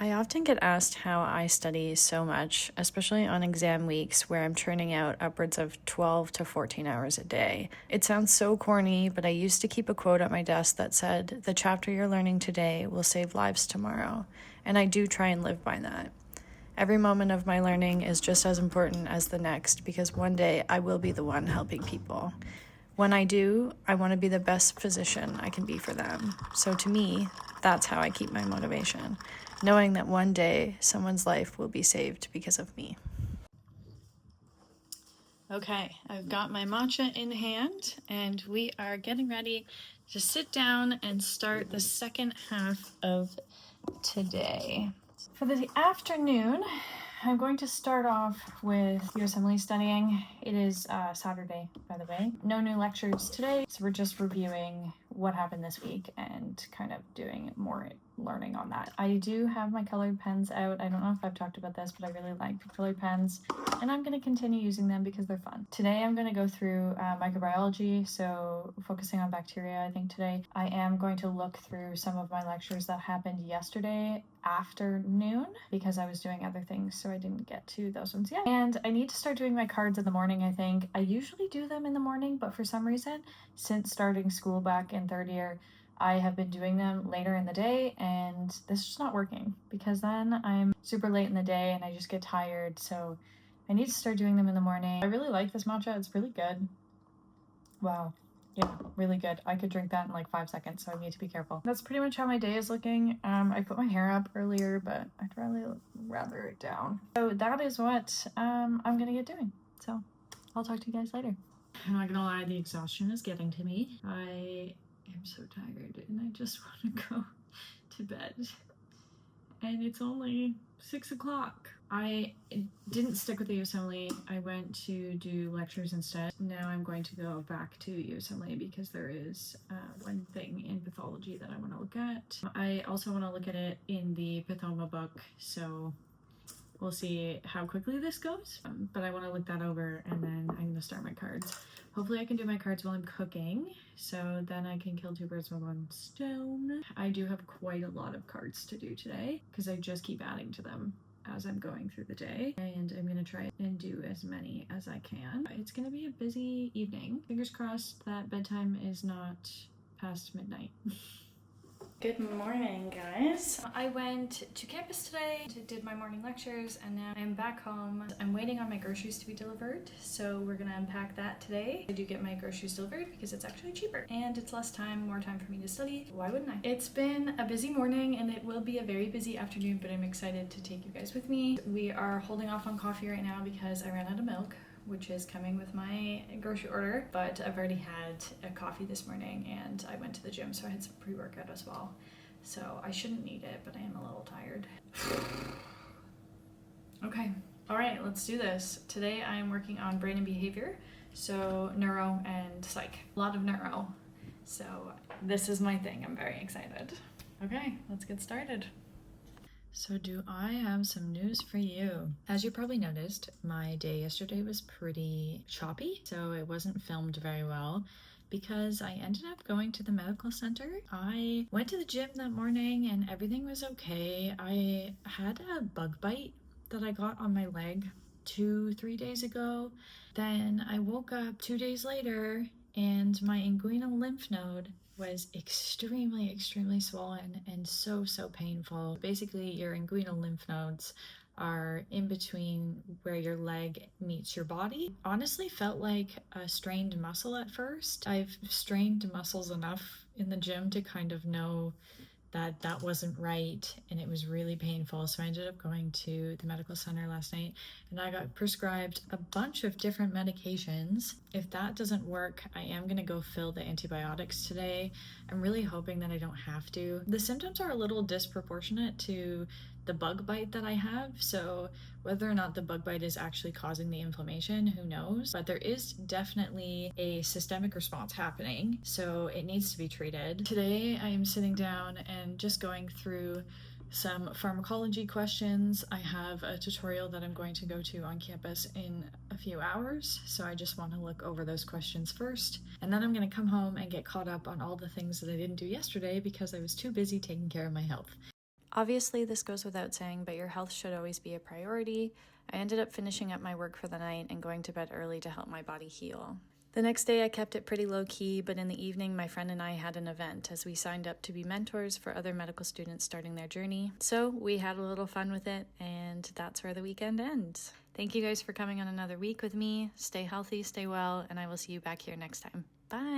I often get asked how I study so much, especially on exam weeks where I'm churning out upwards of 12 to 14 hours a day. It sounds so corny, but I used to keep a quote at my desk that said, "The chapter you're learning today will save lives tomorrow." And I do try and live by that. Every moment of my learning is just as important as the next because one day I will be the one helping people. When I do, I want to be the best physician I can be for them. So to me, that's how I keep my motivation, knowing that one day someone's life will be saved because of me. Okay, I've got my matcha in hand and we are getting ready to sit down and start the second half of today. For the afternoon, I'm going to start off with USMLE studying. It is Saturday, by the way. No new lectures today, so we're just reviewing what happened this week and kind of doing more learning on that. I do have my colored pens out. I don't know if I've talked about this, but I really like colored pens, and I'm going to continue using them because they're fun. Today I'm going to go through microbiology, so focusing on bacteria. I think today I am going to look through some of my lectures that happened yesterday afternoon because I was doing other things, so I didn't get to those ones yet. And I need to start doing my cards in the morning. I think I usually do them in the morning, but for some reason, since starting school back in third year, I have been doing them later in the day, and this is just not working because then I'm super late in the day and I just get tired. So I need to start doing them in the morning. I really like this matcha. It's really good. Wow. Yeah, really good. I could drink that in like 5 seconds, so I need to be careful. That's pretty much how my day is looking. I put my hair up earlier, but I'd rather it down. So that is what I'm gonna get doing. So I'll talk to you guys later. I'm not gonna lie, the exhaustion is getting to me. I am so tired and I just want to go to bed. And it's only 6 o'clock. I didn't stick with the USMLE. I went to do lectures instead. Now I'm going to go back to USMLE because there is one thing in pathology that I want to look at. I also want to look at it in the Pathoma book, so we'll see how quickly this goes. But I want to look that over and then I'm going to start my cards. Hopefully I can do my cards while I'm cooking, so then I can kill two birds with one stone. I do have quite a lot of cards to do today because I just keep adding to them as I'm going through the day, and I'm gonna try and do as many as I can. It's gonna be a busy evening. Fingers crossed that bedtime is not past midnight. Good morning, guys. I went to campus today, did my morning lectures, and now I'm back home. I'm waiting on my groceries to be delivered, so we're gonna unpack that today. I do get my groceries delivered because it's actually cheaper, and it's less time, more time for me to study. Why wouldn't I? It's been a busy morning, and it will be a very busy afternoon, but I'm excited to take you guys with me. We are holding off on coffee right now because I ran out of milk, which is coming with my grocery order, but I've already had a coffee this morning and I went to the gym, so I had some pre-workout as well. So I shouldn't need it, but I am a little tired. Okay, all right, let's do this. Today I am working on brain and behavior, so neuro and psych. A lot of neuro, so this is my thing. I'm very excited. Okay, let's get started. So do I have some news for you? As you probably noticed, my day yesterday was pretty choppy, so it wasn't filmed very well because I ended up going to the medical center. I went to the gym that morning and everything was okay. I had a bug bite that I got on my leg 2-3 days ago. Then I woke up 2 days later and my inguinal lymph node was extremely swollen and so painful. Basically, your inguinal lymph nodes are in between where your leg meets your body. Honestly felt like a strained muscle at first. I've strained muscles enough in the gym to kind of know that wasn't right, and it was really painful. So I ended up going to the medical center last night and I got prescribed a bunch of different medications. If that doesn't work, I am gonna go fill the antibiotics today. I'm really hoping that I don't have to. The symptoms are a little disproportionate to the bug bite that I have, so whether or not the bug bite is actually causing the inflammation, who knows? But there is definitely a systemic response happening, so it needs to be treated. Today I am sitting down and just going through some pharmacology questions. I have a tutorial that I'm going to go to on campus in a few hours, so I just want to look over those questions first, and then I'm going to come home and get caught up on all the things that I didn't do yesterday because I was too busy taking care of my health. Obviously, this goes without saying, but your health should always be a priority. I ended up finishing up my work for the night and going to bed early to help my body heal. The next day I kept it pretty low-key, but in the evening my friend and I had an event as we signed up to be mentors for other medical students starting their journey. So we had a little fun with it, and that's where the weekend ends. Thank you guys for coming on another week with me. Stay healthy, stay well, and I will see you back here next time. Bye!